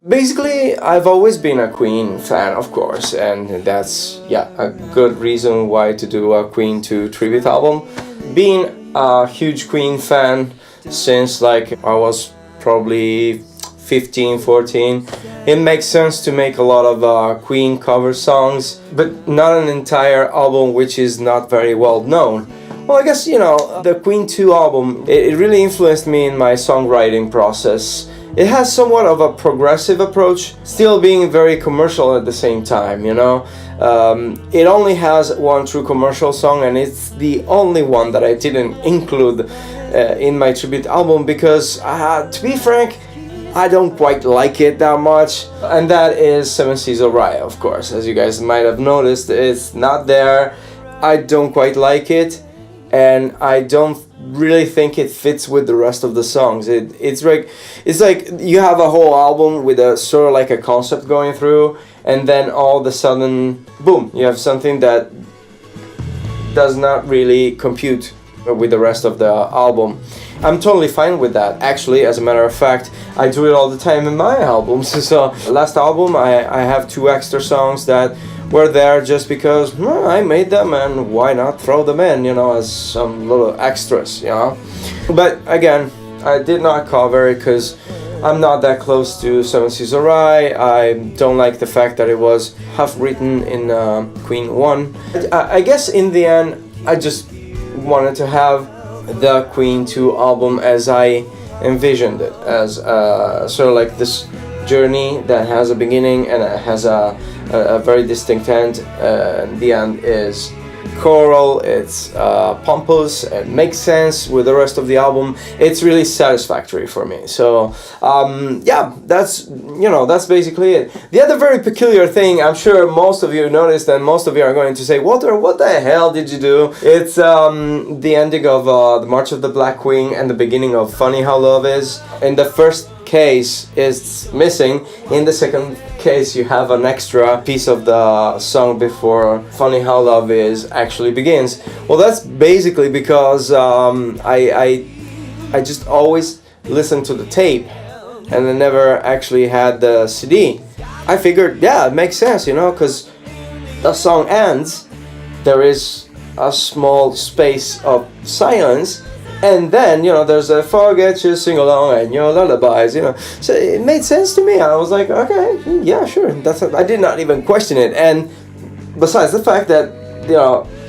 Basically, I've always been a Queen fan, of course, and that's, yeah, a good reason why to do a Queen 2 tribute album. Being a huge Queen fan since like I was probably 15, 14, it makes sense to make a lot of Queen cover songs, but not an entire album which is not very well known. Well, I guess, the Queen 2 album, it really influenced me in my songwriting process. It has somewhat of a progressive approach, still being very commercial at the same time, It only has one true commercial song, and it's the only one that I didn't include in my tribute album because, to be frank, I don't quite like it that much. And that is Seven Seas of Rye, of course. As you guys might have noticed, it's not there. I don't quite like it, and I don't really think it fits with the rest of the songs. It's like you have a whole album with a sort of like a concept going through, and then all of a sudden, boom, you have something that does not really compute with the rest of the album. I'm totally fine with that. Actually, as a matter of fact, I do it all the time in my albums. So last album I have 2 extra songs that were there just because I made them, and why not throw them in, as some little extras, But again, I did not cover it because I'm not that close to Seven Seas of Rye. I don't like the fact that it was half written in Queen 1. I guess in the end, I just wanted to have the Queen 2 album as I envisioned it, as sort of like this journey that has a beginning and it has a very distinct end. The end is choral, it's pompous, it makes sense with the rest of the album. It's really satisfactory for me. So yeah, that's basically it. The other very peculiar thing, I'm sure most of you noticed, and most of you are going to say, Walter, what the hell did you do? It's the ending of the March of the Black Queen and the beginning of Funny How Love Is. In the first case it's missing. In the second case you have an extra piece of the song before Funny How Love Is actually begins. Well, that's basically because I just always listened to the tape and I never actually had the CD. I figured, yeah, it makes sense, because the song ends, there is a small space of silence, and then, there's a forget your sing-along and your lullabies, So it made sense to me. I was like, okay, yeah, sure. I did not even question it. And besides the fact that,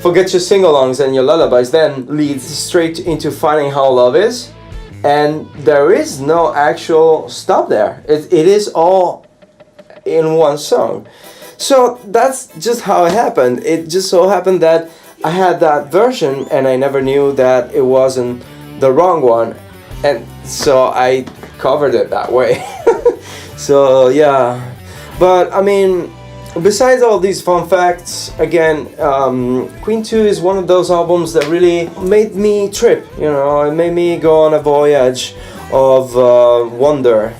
forget your sing-alongs and your lullabies then leads straight into Finding How Love Is. And there is no actual stop there. It is all in one song. So that's just how it happened. It just so happened that I had that version and I never knew that it wasn't the wrong one, and so I covered it that way. So yeah, but I mean, besides all these fun facts, again, Queen 2 is one of those albums that really made me trip, it made me go on a voyage of wonder,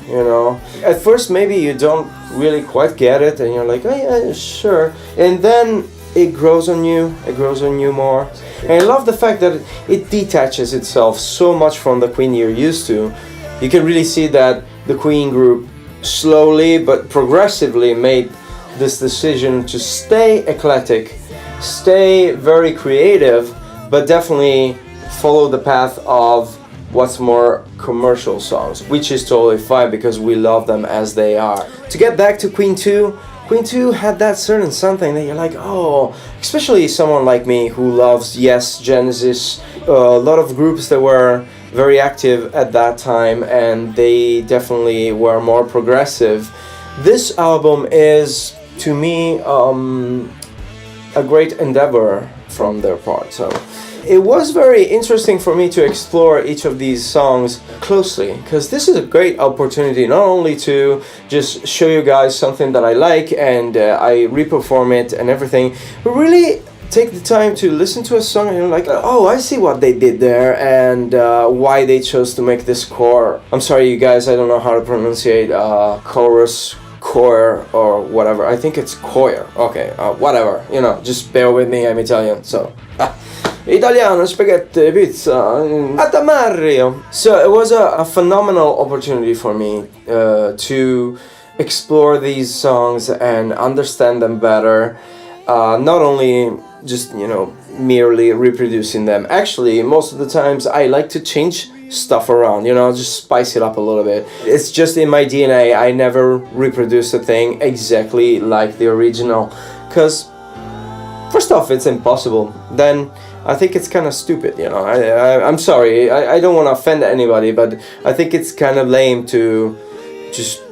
At first maybe you don't really quite get it and you're like, oh yeah, sure, and then it grows on you more. And I love the fact that it detaches itself so much from the Queen you're used to. You can really see that the Queen group slowly but progressively made this decision to stay eclectic, stay very creative, but definitely follow the path of what's more commercial songs, which is totally fine because we love them as they are. To get back to Queen 2, Queen 2 had that certain something that you're like, oh, especially someone like me who loves Yes, Genesis, a lot of groups that were very active at that time, and they definitely were more progressive. This album is, to me, a great endeavor from their part. So it was very interesting for me to explore each of these songs closely, because this is a great opportunity not only to just show you guys something that I like and I reperform it and everything, but really take the time to listen to a song and you're like, oh, I see what they did there and why they chose to make this core. I'm sorry you guys, I don't know how to pronunciate chorus, choir, or whatever. I think it's choir. Okay, whatever, just bear with me, I'm Italian, so Italiano, spaghetti, pizza, atamarrio. So it was a phenomenal opportunity for me to explore these songs and understand them better. Not only just, you know, merely reproducing them. Actually, most of the times I like to change stuff around, you know, just spice it up a little bit. It's just in my DNA. I never reproduce a thing exactly like the original, because first off, it's impossible. Then I think it's kind of stupid, you know. I'm sorry, I don't want to offend anybody, but I think it's kind of lame to just,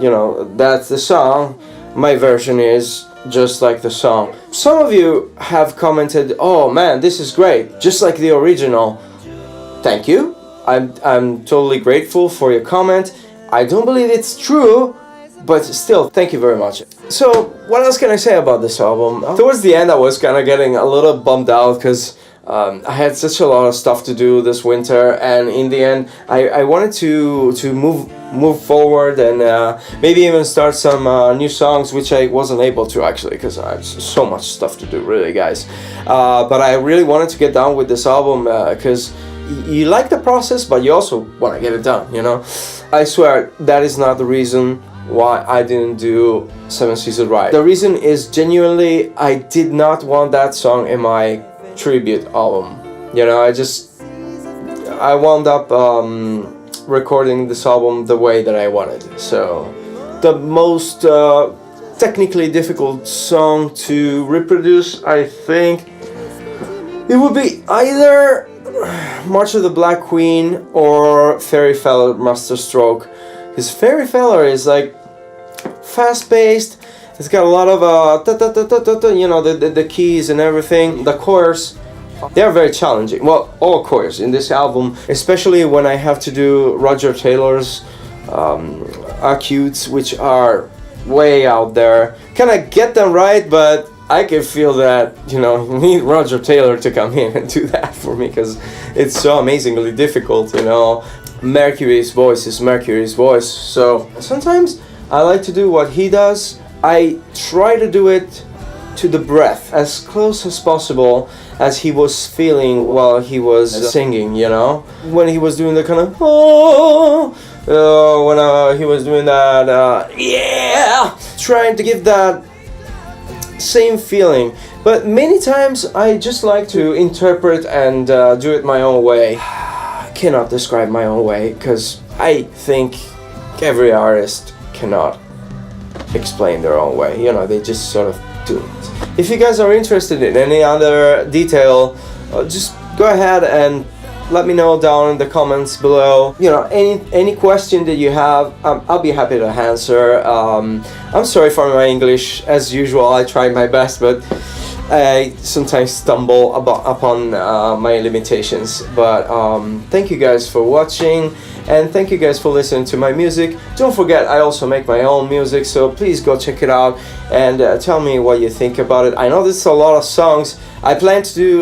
you know, that's the song, my version is just like the song. Some of you have commented, oh man, this is great, just like the original. Thank you. I'm totally grateful for your comment. I don't believe it's true, but still, thank you very much. So, what else can I say about this album? Towards the end, I was kind of getting a little bummed out because I had such a lot of stuff to do this winter, and in the end, I wanted to move forward and maybe even start some new songs, which I wasn't able to actually because I have so much stuff to do, really, guys. But I really wanted to get down with this album because you like the process, but you also want to get it done, you know? I swear, that is not the reason why I didn't do Seven Seas of Ride. The reason is genuinely, I did not want that song in my tribute album. You know, I wound up recording this album the way that I wanted. So, the most technically difficult song to reproduce, I think, it would be either March of the Black Queen or Fairy Feller Masterstroke. Because Fairy Feller is like fast-paced. It's got a lot of you know, the keys and everything. The chorus, they are very challenging. Well, all chorus in this album, especially when I have to do Roger Taylor's acutes, which are way out there. Can I get them right? But I can feel that, you know, you need Roger Taylor to come in and do that for me because it's so amazingly difficult, you know. Mercury's voice is Mercury's voice, so sometimes I like to do what he does. I try to do it to the breath, as close as possible as he was feeling while he was singing, you know. When he was doing the kind of, when he was doing that, yeah, trying to give that same feeling. But many times I just like to interpret and do it my own way. I cannot describe my own way because I think every artist cannot explain their own way. You know, they just sort of do it. If you guys are interested in any other detail, just go ahead and let me know down in the comments below. You know, any question that you have, I'll be happy to answer. I'm sorry for my English, as usual. I try my best, but I sometimes stumble upon my limitations. But thank you guys for watching, and thank you guys for listening to my music. Don't forget, I also make my own music, so please go check it out and tell me what you think about it. I know this is a lot of songs. I plan to do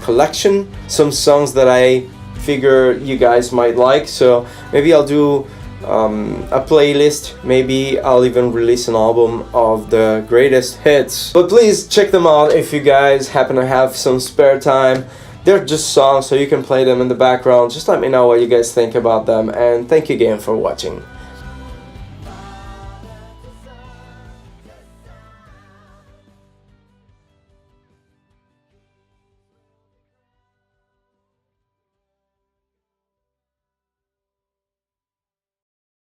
collection, some songs that I figure you guys might like, so maybe I'll do a playlist. Maybe I'll even release an album of the greatest hits. But please check them out if you guys happen to have some spare time. They're just songs, so you can play them in the background. Just let me know what you guys think about them, and thank you again for watching.